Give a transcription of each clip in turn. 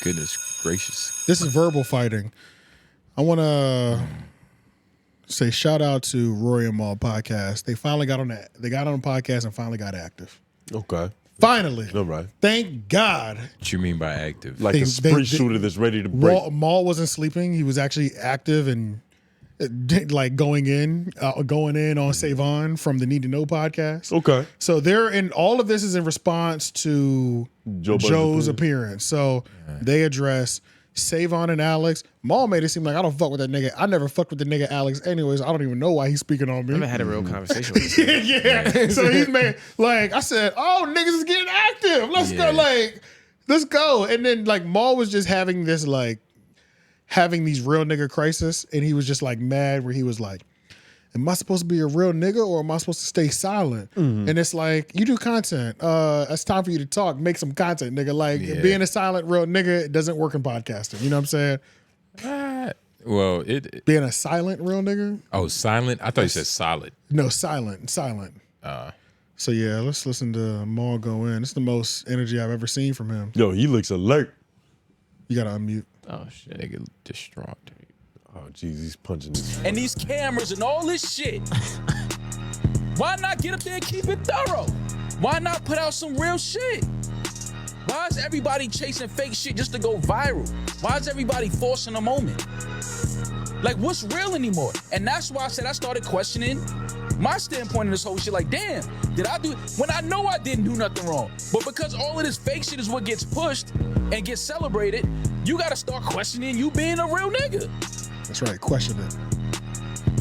Goodness gracious. This is verbal fighting. I want to say shout out to Rory and Mal podcast. They finally got on the podcast and finally got active. Okay. Finally. All right. Thank God. What you mean by active? Like a spree shooter that's ready to break. Mal wasn't sleeping. He was actually active and like going in on Savon from the Need to Know podcast. Okay. So they're in all of this is in response to Joe's appearance. So they address Savon and Alex. Mal made it seem like I don't fuck with that nigga. I never fucked with the nigga Alex anyways. I don't even know why he's speaking on me. I haven't had a real conversation with him. yeah. So he's made like I said, oh niggas is getting active. Let's go, let's go. And then like Mal was just having this like having these real nigga crisis, and he was just like mad where he was like, am I supposed to be a real nigga or am I supposed to stay silent? And it's like, you do content. It's time for you to talk. Make some content, nigga. Like being a silent real nigga doesn't work in podcasting. You know what I'm saying? Well, being a silent real nigga? Oh, silent? I thought you said solid. No, silent. So yeah, let's listen to Mal go in. It's the most energy I've ever seen from him. Yo, he looks alert. You gotta unmute. Oh shit, nigga distraught. Oh jeez, he's punching this. And these cameras and all this shit. Why not get up there and keep it thorough? Why not put out some real shit? Why is everybody chasing fake shit just to go viral? Why is everybody forcing a moment? Like, what's real anymore? And that's why I said I started questioning my standpoint in this whole shit. Like, damn, did I do it? When I know I didn't do nothing wrong. But because all of this fake shit is what gets pushed and gets celebrated, you gotta start questioning you being a real nigga. That's right, question it.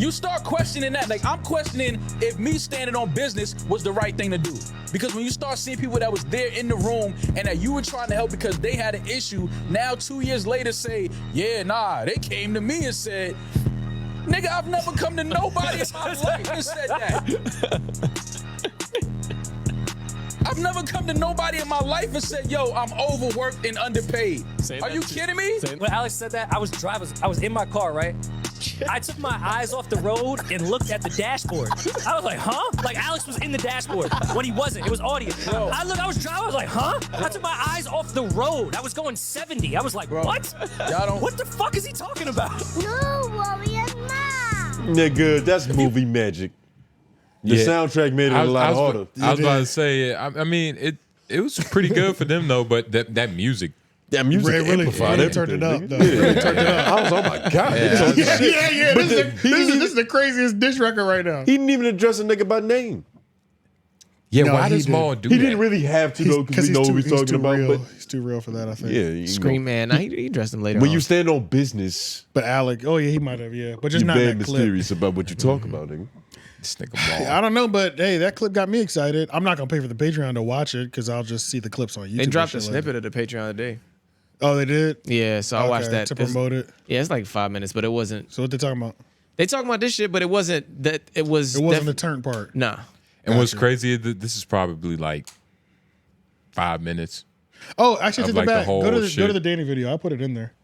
You start questioning that. Like, I'm questioning if me standing on business was the right thing to do. Because when you start seeing people that was there in the room and that you were trying to help because they had an issue, now 2 years later say, yeah, nah, they came to me and said, nigga, I've never come to nobody in my life and said that. I've never come to nobody in my life and said, yo, I'm overworked and underpaid. Are you kidding me? When Alex said that, I was in my car, right? I took my eyes off the road and looked at the dashboard. I was like, huh? Like Alex was in the dashboard when he wasn't. It was audio. I was driving, I was like, huh? I took my eyes off the road. I was going 70. I was like, what? What the fuck is he talking about? No, Rory and Mal. Nigga, that's movie magic. The soundtrack made it a lot harder. I was about to say, I mean, it was pretty good for them though, but that music. That music amplified really turned it up, though. Really turned it up. I was, oh my God. Yeah. This is the craziest dish record right now. He didn't even address a nigga by name. Yeah, no, why does Mal do that? He didn't really have to, though, because we know what he's talking about. Real. But he's too real for that, I think. Yeah, Scream Man. Nah, he addressed him later when on. you stand on business. But Alec, oh yeah, he might have, yeah. But just you not bad that clip. mysterious about what you talk about, nigga. This nigga Mal. I don't know, but hey, that clip got me excited. I'm not going to pay for the Patreon to watch it because I'll just see the clips on YouTube. They dropped a snippet of the Patreon today. Oh, they did? Yeah, so I watched that. To promote it? Yeah, it's like 5 minutes, but it wasn't. So what they talking about? They talking about this shit, but it wasn't that. It wasn't the turn part. Nah. And what's crazy, this is probably like 5 minutes. Oh, actually, to the like back. the Go to the Danny video. I put it in there.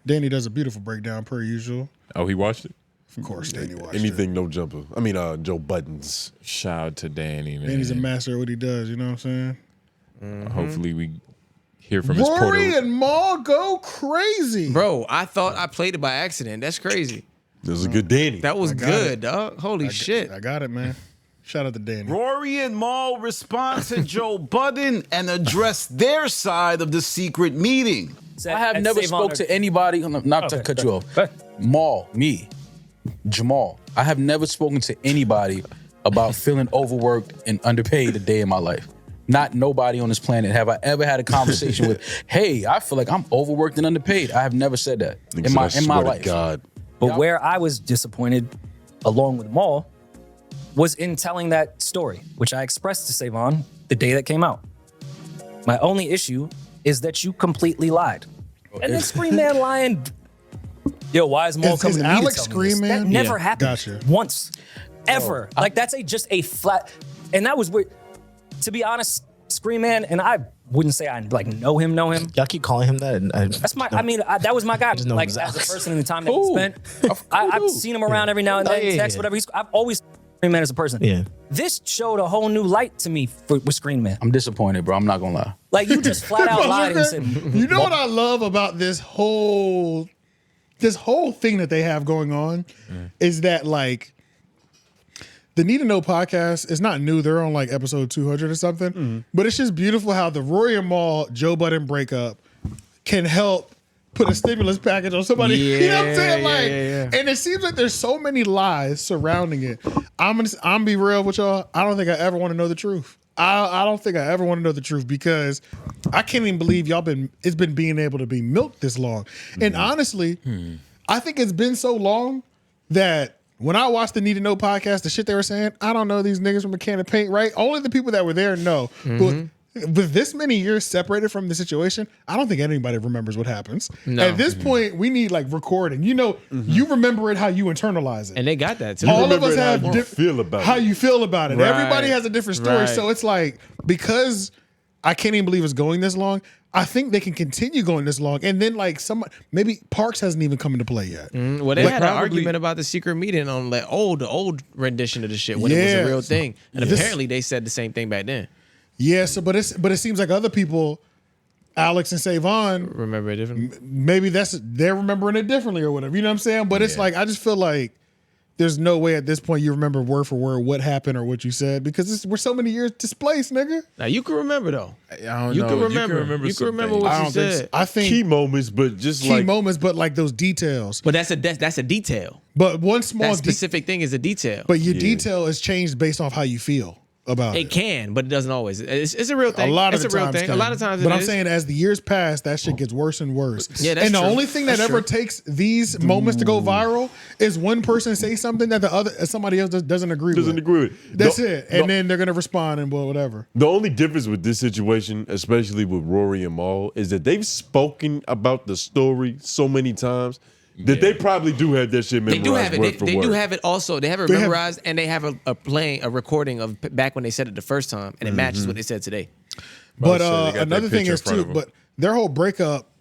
Danny does a beautiful breakdown per usual. Oh, he watched it? Of course, Danny watched Anything no jumper. I mean, Joe Budden's. Shout out to Danny, man. Danny's a master at what he does. You know what I'm saying? Hopefully we hear from his portal. Rory and Mal go crazy. Bro, I thought I played it by accident. That's crazy. That was a good Danny. That was good, dog. Holy shit. I got it, man. Shout out to Danny. Rory and Mal respond to Joe Budden and address their side of the secret meeting. I have never spoke to anybody, not to cut you off. Mal, me, Jamal. I have never spoken to anybody about feeling overworked and underpaid a day in my life. Not nobody on this planet have I ever had a conversation with, hey, I feel like I'm overworked and underpaid. I have never said that in my life. God. But where I was disappointed, along with Mal, was in telling that story, which I expressed to Savon the day that came out. My only issue is that you completely lied. And then Scream Man lying. Yo, why is Mal coming to me Alex to tell me this? Scream Man? That never happened. Gotcha. Once. Ever. Like, that's just a flat... And that was weird. To be honest, Scream Man, and I wouldn't say I know him. Y'all keep calling him that. That's my. I mean, that was my guy. Like as a person in the time that he spent, I've seen him around every now and then. Text, whatever. I've always Screen Man as a person. Yeah. This showed a whole new light to me with Screen Man. I'm disappointed, bro. I'm not gonna lie. Like, you just flat out lied and said, You know what I love about this whole thing that they have going on is that, like, the Need to Know podcast is not new. They're on like episode 200 or something. But it's just beautiful how the Rory and Mal Joe Budden breakup can help put a stimulus package on somebody. You know what I'm saying? Like, and it seems like there's so many lies surrounding it. I'm be real with y'all. I don't think I ever want to know the truth. I don't think I ever want to know the truth because I can't even believe it's been being able to be milked this long. And honestly, I think it's been so long that when I watched the Need to Know podcast, the shit they were saying, I don't know these niggas from a can of paint, right? Only the people that were there know. But with this many years separated from the situation, I don't think anybody remembers what happens. No. At this point, we need like recording. You know, you remember it how you internalize it. And they got that too. All of us have how you feel about how it. you feel about it. Right. Everybody has a different story. Right. So it's like, because I can't even believe it's going this long, I think they can continue going this long. And then like maybe Parks hasn't even come into play yet. Well, they had an argument about the secret meeting on the old rendition of the shit when it was a real thing. And apparently they said the same thing back then. Yeah, so but it seems like other people, Alex and Savon, remember it differently. Maybe they're remembering it differently or whatever. You know what I'm saying? But it's like, I just feel like there's no way at this point you remember word for word what happened or what you said because we're so many years displaced, nigga. Now you can remember though. I don't you know. Can remember. You can remember what you said. I think key moments, but just key moments, but like those details. But that's a detail. But one small that specific thing is a detail. But your detail is changed based off how you feel about it. It can, but it doesn't always. It's a real thing. A lot of it's the a real times thing. can. A lot of times, but I'm saying as the years pass, that shit gets worse and worse. Yeah, that's and the true. only thing that ever takes these moments to go viral is one person say something that somebody else doesn't agree with. That's it. And then they're gonna respond and whatever. The only difference with this situation, especially with Rory and Mal, is that they've spoken about the story so many times that they probably do have that shit memorized. They do have it. Word for They word. do have it also. They have it memorized, and they have a recording of back when they said it the first time, and it matches what they said today. But another thing is too, but their whole breakup,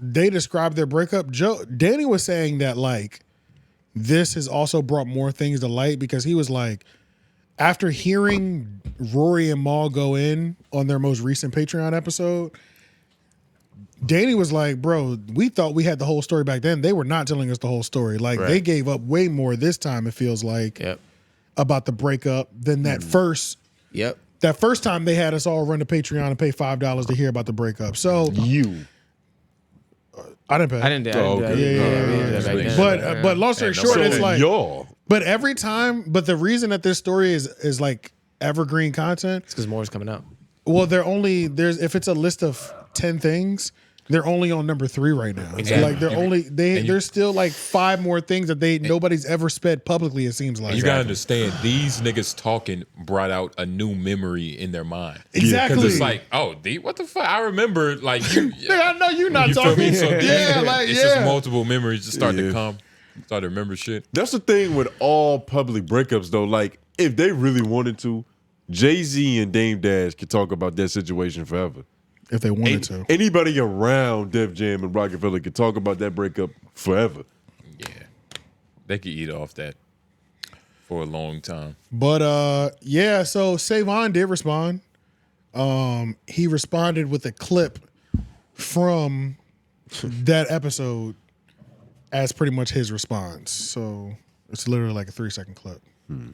they described their breakup. Danny was saying that like this has also brought more things to light because he was like, after hearing Rory and Mal go in on their most recent Patreon episode, Danny was like, bro, we thought we had the whole story back then. They were not telling us the whole story. Like they gave up way more this time, it feels like, about the breakup than that first. That first time they had us all run to Patreon and pay $5 to hear about the breakup. So I didn't pay. I didn't do that. But long story short, it's like y'all. But every time, but the reason that this story is like evergreen content, it's because more is coming out. Well, if it's a list of 10 things, they're only on number 3 right now. Exactly. Like there's still like 5 more things that nobody's ever sped publicly. It seems like you gotta understand these niggas talking brought out a new memory in their mind. Exactly. Because it's like, what the fuck? I remember like you. I know you're not talking. Feel me? So it's just multiple memories just start to come. Start to remember shit. That's the thing with all public breakups though. Like if they really wanted to, Jay-Z and Dame Dash could talk about that situation forever. If they wanted to. Anybody around Def Jam and Rockefeller could talk about that breakup forever. Yeah. They could eat off that for a long time. But so Savon did respond. He responded with a clip from that episode as pretty much his response. So it's literally like a 3-second clip.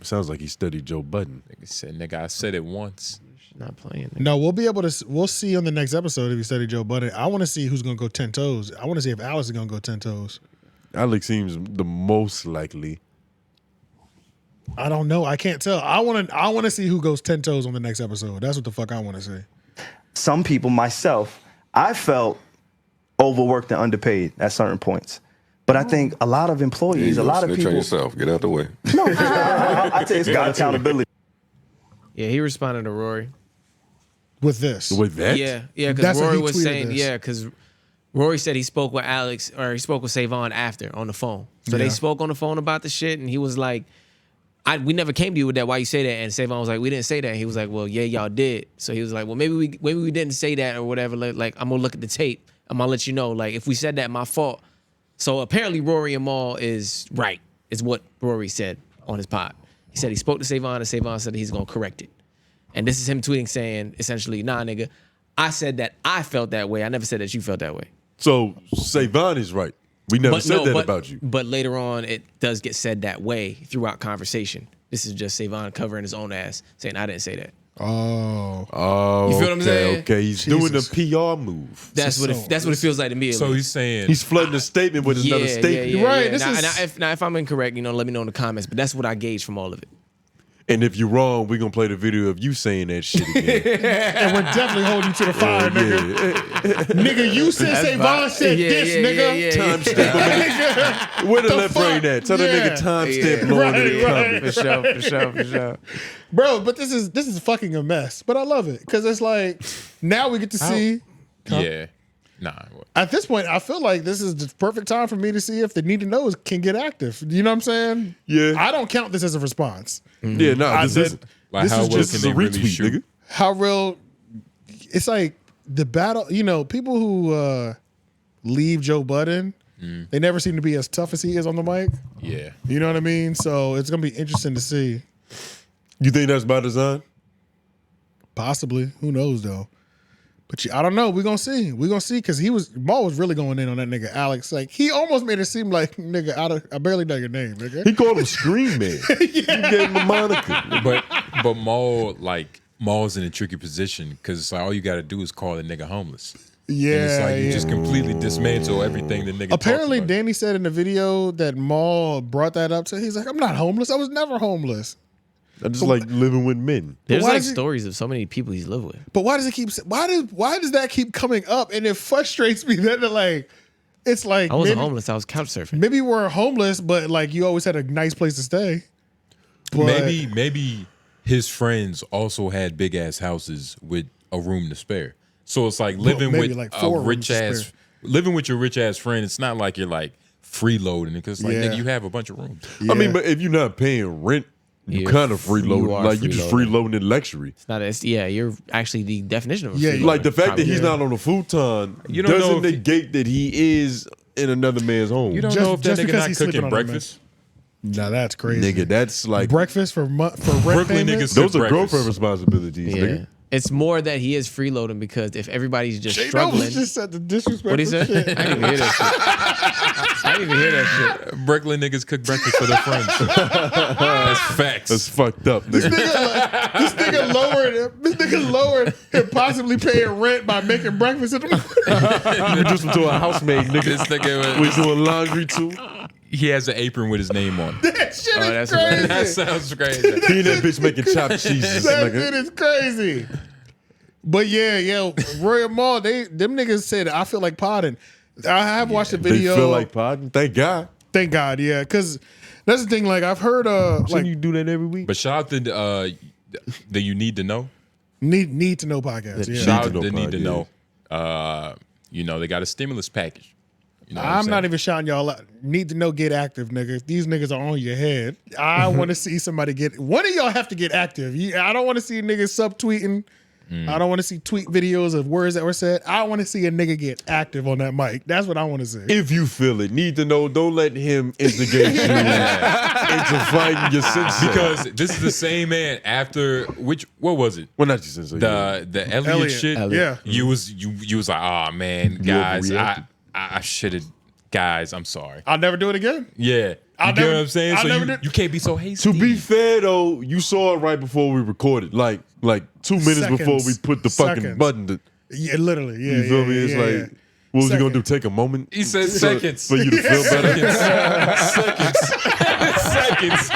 Sounds like he studied Joe Budden. Nigga, I said it once. Not playing. No, we'll see on the next episode if he studied Joe Budden. I want to see who's gonna go 10 toes. I want to see if Alex is gonna go 10 toes. Alex seems the most likely. I don't know. I can't tell. I want to see who goes 10 toes on the next episode. That's what the fuck I want to see. Some people, myself, I felt overworked and underpaid at certain points. But I think a lot of employees, a lot of people. Yourself. Get out the way. No, I tell you, it's got accountability. Yeah, he responded to Rory. With this. With that? Yeah, because Rory was saying, because Rory said he spoke with Alex, or he spoke with Savon after on the phone. So they spoke on the phone about the shit, and he was like, we never came to you with that. Why you say that? And Savon was like, we didn't say that. He was like, well, yeah, y'all did. So he was like, well, maybe we didn't say that or whatever. Like, I'm gonna look at the tape. I'm gonna let you know. Like, if we said that, my fault. So apparently Rory and Mal is right, is what Rory said on his pod. He said he spoke to Savon, and Savon said he's gonna correct it. And this is him tweeting saying essentially, nah, nigga, I said that I felt that way. I never said that you felt that way. So Savon is right. We never said that about you. But later on, it does get said that way throughout conversation. This is just Savon covering his own ass, saying I didn't say that. Oh, you feel what I'm saying? Okay, he's doing a PR move. That's what it feels like to me. So he's saying he's flooding a statement with another statement. Right. Now, if I'm incorrect, let me know in the comments. But that's what I gauge from all of it. And if you're wrong, we're gonna play the video of you saying that shit again. And we're definitely holding you to the fire, nigga. Nigga, you said Savon said this, nigga. Timestamp. Where the left brain at? Tell the nigga timestamp lower in the comments. For sure. Bro, but this is fucking a mess. But I love it because it's like now we get to see. Yeah. Nah. At this point, I feel like this is the perfect time for me to see if the need to knows can get active. You know what I'm saying? Yeah. I don't count this as a response. Yeah, no, this is Like how well just can a they really retweet, shoot? nigga. How real? It's like the battle. People who leave Joe Budden, they never seem to be as tough as he is on the mic. Yeah. You know what I mean? So it's gonna be interesting to see. You think that's by design? Possibly. Who knows though? But I don't know. We're gonna see. We're gonna see because Maul was really going in on that nigga Alex. Like he almost made it seem like nigga I barely know your name, nigga. He called him Scream Man. He gave him a moniker. But Maul's in a tricky position because it's like all you got to do is call the nigga homeless. Yeah, and it's like you just completely dismantle everything the nigga. Apparently, talks about. Danny said in the video that Maul brought that up to. He's like, I'm not homeless. I was never homeless. I just like living with men. There's like stories of so many people he's lived with. But why does it keep? Why does that keep coming up? And it frustrates me that it's like I wasn't homeless. I was couch surfing. Maybe you weren't homeless, but like you always had a nice place to stay. But Maybe his friends also had big ass houses with a room to spare. So it's like living with like a rich ass, living with your rich ass friend. It's not like you're like freeloading because like nigga, you have a bunch of rooms. I mean, but if you're not paying rent, you kind of freeloading. Like you just freeloading in luxury. It's not. You're actually the definition of a freeloader. Like the fact that he's not on a futon doesn't negate that he is in another man's home. You don't know if that nigga not cooking breakfast. Nah, that's crazy. Nigga, that's like breakfast for rent Brooklyn payments? niggas. Those are girlfriend responsibilities, Yeah. nigga. It's more that he is freeloading because if everybody's just Jay struggling. Noblez just said the disrespectful What he said? shit. I didn't even hear that shit. I didn't even hear that shit. Brooklyn niggas cook breakfast for their friends. That's facts. That's fucked up, nigga. This nigga lowered him possibly paying rent by making breakfast in the morning. You just into a housemaid, nigga. This nigga We doing laundry too. he has an apron with his name on. That shit is that's crazy. That sounds crazy. He and that bitch making chopped cheeses, That nigga. shit is crazy. But Rory and Mal, them niggas said I feel like podding. I have watched the video. They feel like podding. Thank God. Thank God, yeah, because that's the thing. Like I've heard, Shouldn't you do that every week? But shout out to the You Need to Know. need to know podcast. Yeah. Shout out to Need to Know. They got a stimulus package. You know what I'm not even shouting y'all out. Need to know, get active, nigga. These niggas are on your head. I want to see somebody get. One of y'all have to get active. I don't want to see niggas subtweeting. I don't want to see tweet videos of words that were said. I want to see a nigga get active on that mic. That's what I want to see. If you feel it, need to know. Don't let him instigate you into fighting your sensei. Because this is the same man after what was it? Well, not your sensei. The Elliot shit. Yeah. You was like, oh man, guys, I should have. Guys, I'm sorry. I'll never do it again. Yeah. You get what I'm saying? I'll So never you can't be so hasty. To be fair though, you saw it right before we recorded. Like 2 minutes before we put the fucking button. Yeah, literally. Yeah. You feel me? It's like, yeah. what was he gonna do? Take a moment? He said seconds. For you to feel better? Seconds.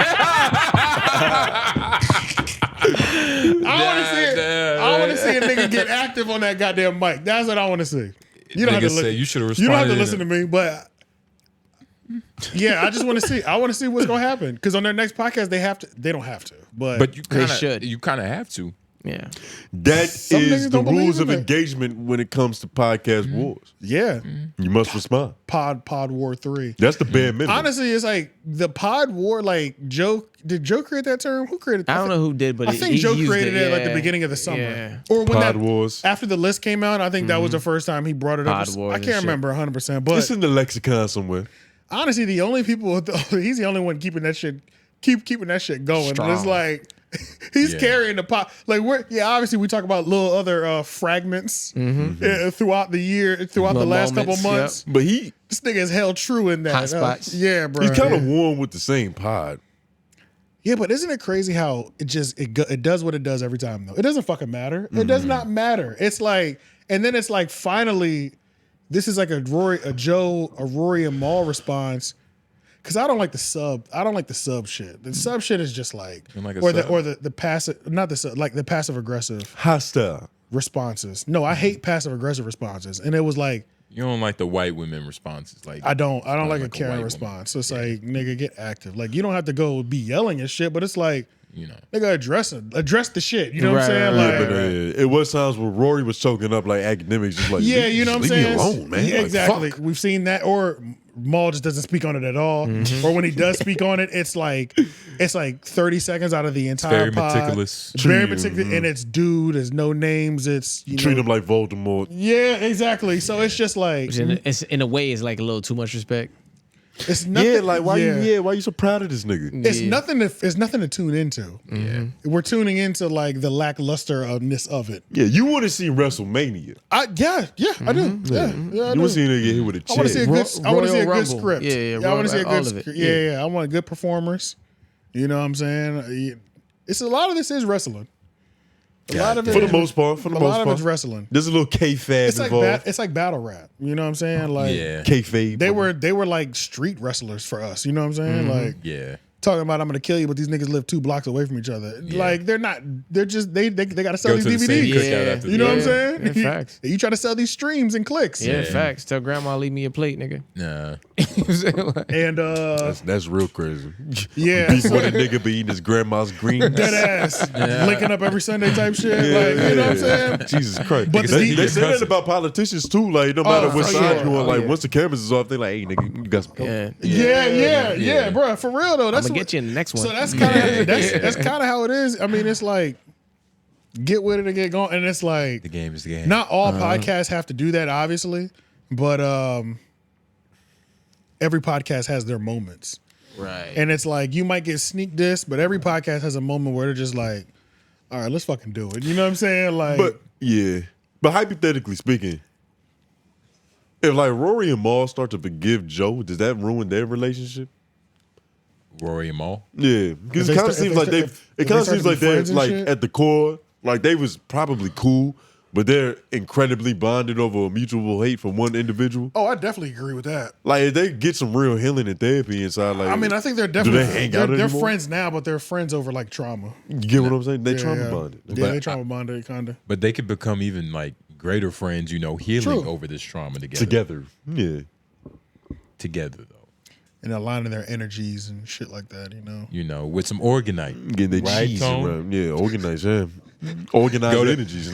I want to see a nigga get active on that goddamn mic. That's what I want to see. You don't have to listen. You should have You responded. don't have to listen to me, but yeah, I just want to see. I want to see what's gonna happen because on their next podcast they don't have to, but you They should. You kind of have to. Yeah. That Some is niggas the don't believe rules in of it. engagement when it comes to podcast wars. yeah, You must respond. Pod War 3. That's the bare minimum. Honestly, it's like the Pod War. Like did Joe create that term? Who created? I don't know who did, but I think he Joe used created it like the yeah. beginning of the summer, Yeah. or when Pod Wars. after the list came out. I think that was the first time he brought it up. Pod Wars I and can't shit. remember 100%, but It's in the lexicon somewhere. honestly, the only people he's the only one keeping that shit keeping that shit going. And it's like he's carrying the pot. Like obviously we talk about little other fragments throughout the year, throughout the last couple months. But this nigga is held true in that. Hot spots. Yeah, bro. He's kind of warm with the same pod. Yeah, but isn't it crazy how it does what it does every time though? It doesn't fucking matter. It does not matter. It's like, and then it's like finally, this is like a Rory and Mal response. Cause I don't like the sub shit. The sub shit is just like, the passive, not the sub, like the passive aggressive hostile responses. No, I hate passive aggressive responses. And it was like, you don't like the white women responses, like I don't like a Karen response. So it's like, nigga, get active. Like you don't have to go be yelling and shit, but it's like, nigga, address the shit. You know what I'm saying? Like, but it was times where Rory was choking up like academics, just like you know what I'm saying? Leave me alone, man. Yeah, exactly. Like, we've seen that, or Mal just doesn't speak on it at all, or when he does speak on it, it's like 30 seconds out of the entire pod. Meticulous, very meticulous, and it's there's no names. It's treat him like Voldemort. Yeah, exactly. So it's just like it's in a way, it's like a little too much respect. It's nothing. Yeah, like why you so proud of this nigga? It's nothing to tune into. Yeah, we're tuning into like the lackluster-ness of it. Yeah, you want to see WrestleMania? I do. Yeah, I you want to see a nigga get hit with a chair? I want to see a good. I want to see a good script. Yeah, I want to see a good script. Yeah, I want good performers. You know what I'm saying? It's a lot of this is wrestling. A lot of it, for the most part, a lot of it's wrestling. There's a little kayfabe involved. It's like battle rap. You know what I'm saying? Like kayfabe. They were like street wrestlers for us. You know what I'm saying? Like talking about I'm gonna kill you, but these niggas live 2 blocks away from each other. Like they're not. They're just they gotta sell these DVDs. You know what I'm saying? Yeah, facts. You try to sell these streams and clicks. Yeah, facts. Tell grandma leave me a plate, nigga. Nah. And that's real crazy. Yeah, people with a nigga be eating his grandma's greens. Dead ass, linking up every Sunday type shit. You know what I'm saying? Jesus Christ. But they say that about politicians too. Like no matter what side you on, like once the cameras is off, they like, hey nigga, you got some coke. Yeah, bro. For real though, that's I'm gonna get you in the next one. So that's kind of how it is. I mean, it's like get with it and get going, and it's like the game is the game. Not all podcasts have to do that, obviously, but every podcast has their moments, right? And it's like you might get sneak diss, but every podcast has a moment where they're just like, all right, let's fucking do it. You know what I'm saying? Like, but hypothetically speaking, if like Rory and Mal start to forgive Joe, does that ruin their relationship? Rory and Mal? Yeah, because it kind of seems like they're like at the core, like they was probably cool, but they're incredibly bonded over a mutual hate from one individual. Oh, I definitely agree with that. Like if they get some real healing and therapy inside, like I mean, I think they're definitely do they hang out they're anymore? friends now, but they're friends over like trauma. You get what I'm saying? They trauma bonded. Yeah, they trauma bonded kinda. But they could become even like greater friends, healing over this trauma together. Together though. And aligning their energies and shit like that, with some organite. Getting their cheese around. Yeah, organize, Organized energies.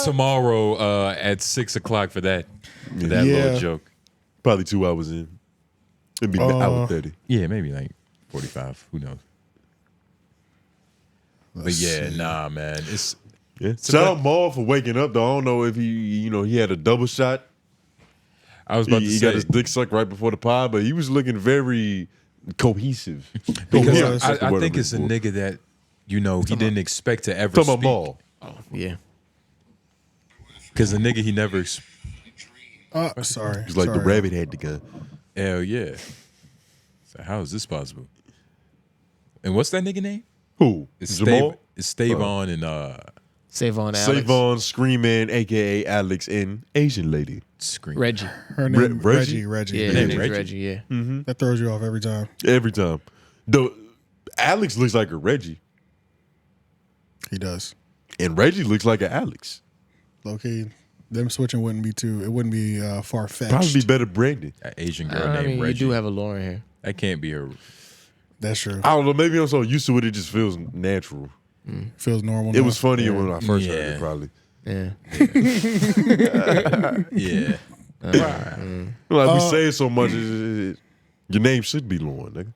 Tomorrow at 6 o'clock for that little joke. Probably 2 hours in. It'd be hour 30. Yeah, maybe like 45. Who knows? But nah, man. Shout out Mal for waking up though. I don't know if he had a double shot. I was about to say he got his dick sucked right before the pod, but he was looking very cohesive. Because I think it's a nigga that he didn't expect to ever talking speak. about Mal. Oh yeah, because the nigga he never. Sorry. He's like the rabbit had the gun. Hell yeah. So how is this possible? And what's that nigga name? Who? It's Jamal? It's Savon and Savon, Alex. Savon, Screaming, aka Alex, and Asian lady. Reggie. Her name Reggie. Yeah, her name's Reggie. Yeah. Mm-hmm. That throws you off every time. Every time. Though Alex looks like a Reggie. He does. And Reggie looks like an Alex. Okay. Them switching wouldn't be far fetched. Probably be better branded. An Asian girl named Reggie. You do have a Lauren hair. That can't be her. That's true. I don't know. Maybe I'm so used to it, it just feels natural. Feels normal. It was funnier when I first heard it, probably. Yeah. Yeah. Like we say it so much, your name should be Lauren, nigga.